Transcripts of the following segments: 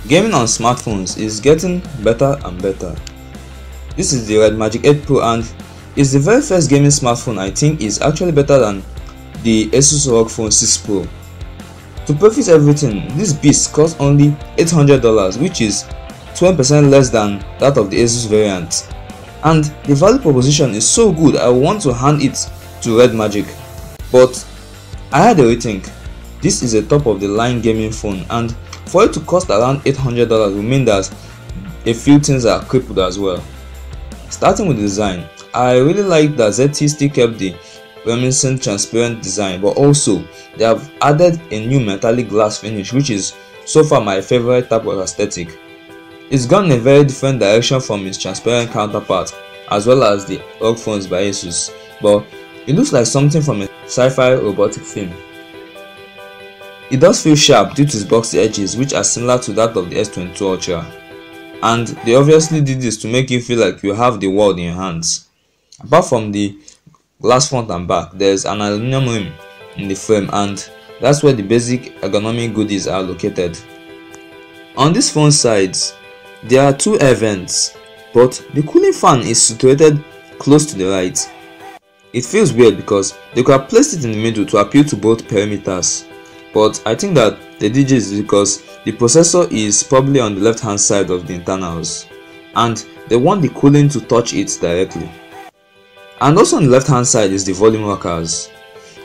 Gaming on smartphones is getting better and better. This is the Redmagic 8 Pro and it's the very first gaming smartphone I think is actually better than the Asus ROG Phone 6 Pro. To preface everything, this beast costs only $800, which is 20% less than that of the Asus variant. And the value proposition is so good I want to hand it to Redmagic. But I had a rethink. This is a top of the line gaming phone, and for it to cost around $800 will mean that a few things are crippled as well. Starting with the design, I really like that ZT still kept the reminiscent transparent design, but also they have added a new metallic glass finish, which is so far my favorite type of aesthetic. It's gone in a very different direction from its transparent counterpart as well as the ROG phones by Asus, but it looks like something from a sci-fi robotic film. It does feel sharp due to its boxy edges, which are similar to that of the S22 Ultra, and they obviously did this to make you feel like you have the world in your hands. Apart from the glass front and back, there's an aluminum rim in the frame, and that's where the basic ergonomic goodies are located. On this phone sides, there are two air vents, but the cooling fan is situated close to the right. It feels weird because they could have placed it in the middle to appeal to both perimeters, but I think that they did this because the processor is probably on the left hand side of the internals and they want the cooling to touch it directly. And also on the left hand side is the volume rockers.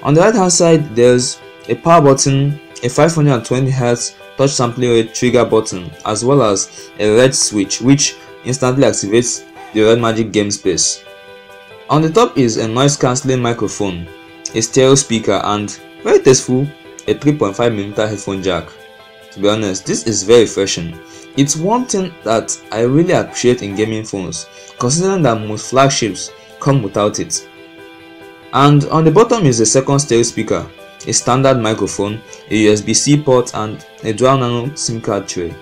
On the right hand side there's a power button, a 520Hz touch sampling rate trigger button, as well as a red switch which instantly activates the Redmagic game space. On the top is a noise cancelling microphone, a stereo speaker, and very tasteful, a 3.5mm headphone jack. To be honest, this is very refreshing. It's one thing that I really appreciate in gaming phones, considering that most flagships come without it. And on the bottom is a second stereo speaker, a standard microphone, a USB-C port, and a dual nano SIM card tray.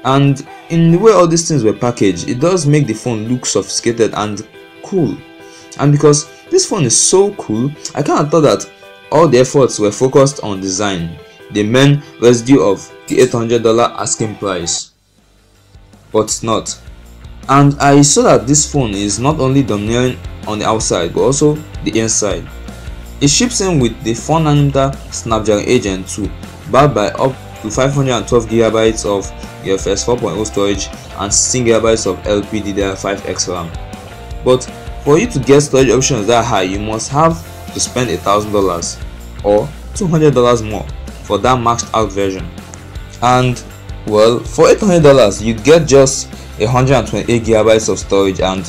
And in the way all these things were packaged, it does make the phone look sophisticated and cool. And because this phone is so cool, I kind of thought that all the efforts were focused on design, the main residue of the $800 asking price. But it's not. And I saw that this phone is not only domineering on the outside but also the inside. It ships in with the 4nm Snapdragon 8 Gen 2, backed by up to 512GB of UFS 4.0 storage and 16GB of LPDDR5X RAM. But for you to get storage options that high, you must have to spend $1,000 or $200 more for that maxed out version. And well, for $800 you'd get just 128GB of storage and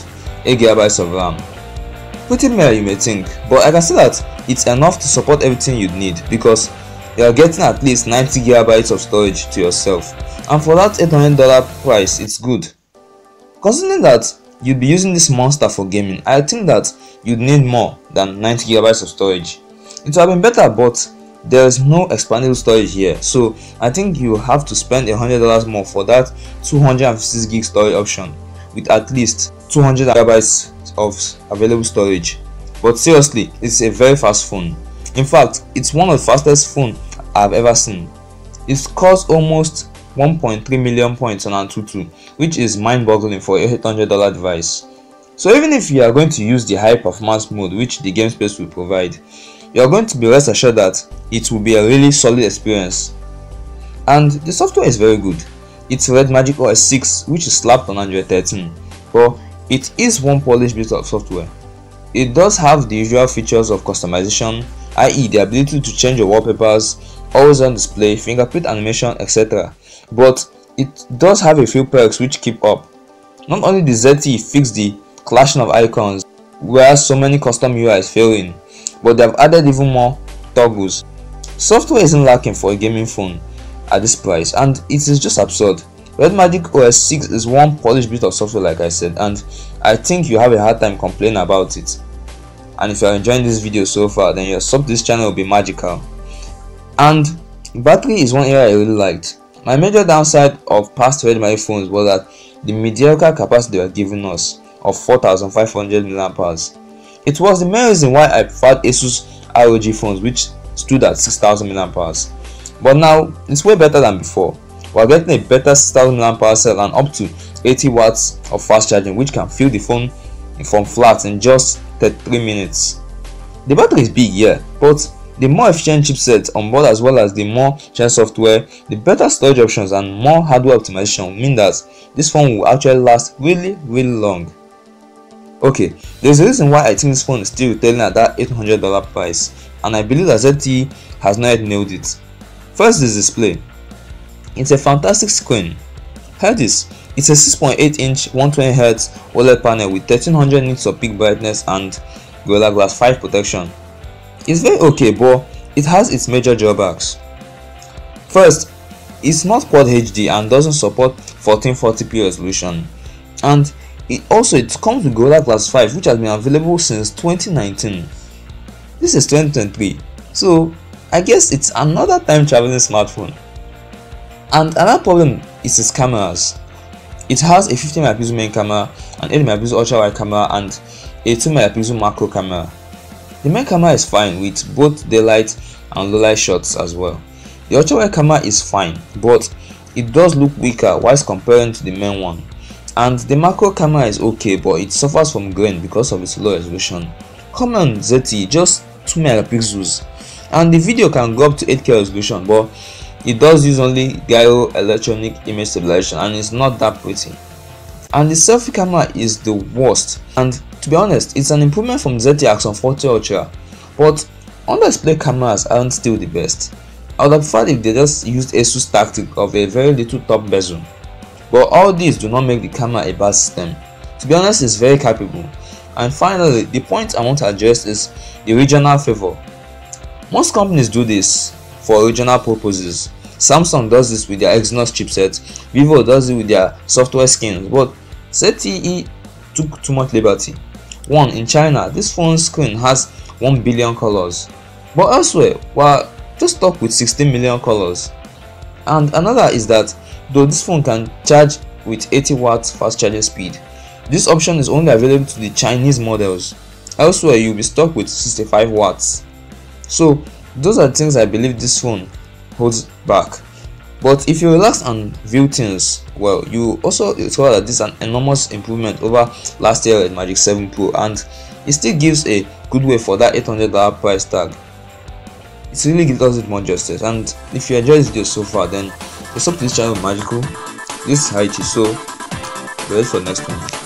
8GB of RAM. Pretty mere, you may think, but I can see that it's enough to support everything you'd need because you are getting at least 90GB of storage to yourself, and for that $800 price it's good. Considering that you'd be using this monster for gaming, I think that you'd need more than 90GB of storage. It would have been better, but there is no expandable storage here, so I think you have to spend $100 more for that 256GB storage option with at least 200GB of available storage. But seriously, it's a very fast phone. In fact, it's one of the fastest phones I've ever seen. It scores almost 1.3 million points on Antutu, which is mind-boggling for a $800 device. So even if you are going to use the high performance mode which the game space will provide, you are going to be rest assured that it will be a really solid experience. And the software is very good. It's Redmagic OS 6, which is slapped on Android 13, but it is one polished bit of software. It does have the usual features of customization, i.e. the ability to change your wallpapers, always on display, fingerprint animation, etc. But it does have a few perks which keep up. Not only did ZTE fix the clashing of icons where so many custom UIs fail in, but they have added even more toggles. Software isn't lacking for a gaming phone at this price, and it is just absurd. Redmagic OS 6 is one polished bit of software, like I said, and I think you have a hard time complaining about it. And if you are enjoying this video so far, then your sub to this channel will be magical. And battery is one area I really liked. My major downside of past Redmagic phones was that the mediocre capacity they were giving us of 4500 mAh. It was the main reason why I preferred Asus ROG phones which stood at 6000 mAh. But now it's way better than before. We're getting a better 6000 mAh cell and up to 80 watts of fast charging, which can fill the phone from flat in just 33 minutes. The battery is big, yeah, but the more efficient chipset on board, as well as the more shared software, the better storage options and more hardware optimization will mean that this phone will actually last really long. Okay, there's a reason why I think this phone is still retailing at that $800 price, and I believe that ZTE has not yet nailed it. First, the display. It's a fantastic screen. Hear this, it's a 6.8-inch 120Hz OLED panel with 1300 nits of peak brightness and Gorilla Glass 5 protection. It's very okay, but it has its major drawbacks. First, it's not Quad HD and doesn't support 1440p resolution, and it comes with Gorilla Glass 5, which has been available since 2019. This is 2023, so I guess it's another time traveling smartphone. And another problem is its cameras. It has a 50 megapixel main camera, an 8 megapixel ultra wide camera, and a 2 megapixel macro camera. The main camera is fine with both daylight and low light shots as well. The ultra wide camera is fine, but it does look weaker whilst comparing to the main one. And the macro camera is okay, but it suffers from grain because of its low resolution. Come on ZTE, just 2 megapixels, and the video can go up to 8K resolution, but it does use only gyro electronic image stabilization and it's not that pretty. And the selfie camera is the worst, and to be honest, it's an improvement from ZTE Axon 40 Ultra, but on-display cameras aren't still the best. I would have preferred if they just used ASUS tactic of a very little top bezel, but all these do not make the camera a bad system. To be honest, it's very capable. And finally, the point I want to address is the regional favor. Most companies do this for regional purposes. Samsung does this with their Exynos chipset, Vivo does it with their software skins, but ZTE took too much liberty. One, in China, this phone's screen has 1 billion colors, but elsewhere, we're just stuck with 16 million colors. And another is that though this phone can charge with 80 watts fast charging speed, this option is only available to the Chinese models. Elsewhere, you'll be stuck with 65 watts. So those are the things I believe this phone holds back. But if you relax and view things well, you also discover that this is an enormous improvement over last year's Redmagic 7 Pro, and it still gives a good way for that $800 price tag. It really does it more justice. And if you enjoyed this video so far, then subscribe to this channel Magical. This is Haichi, so wait for the next one.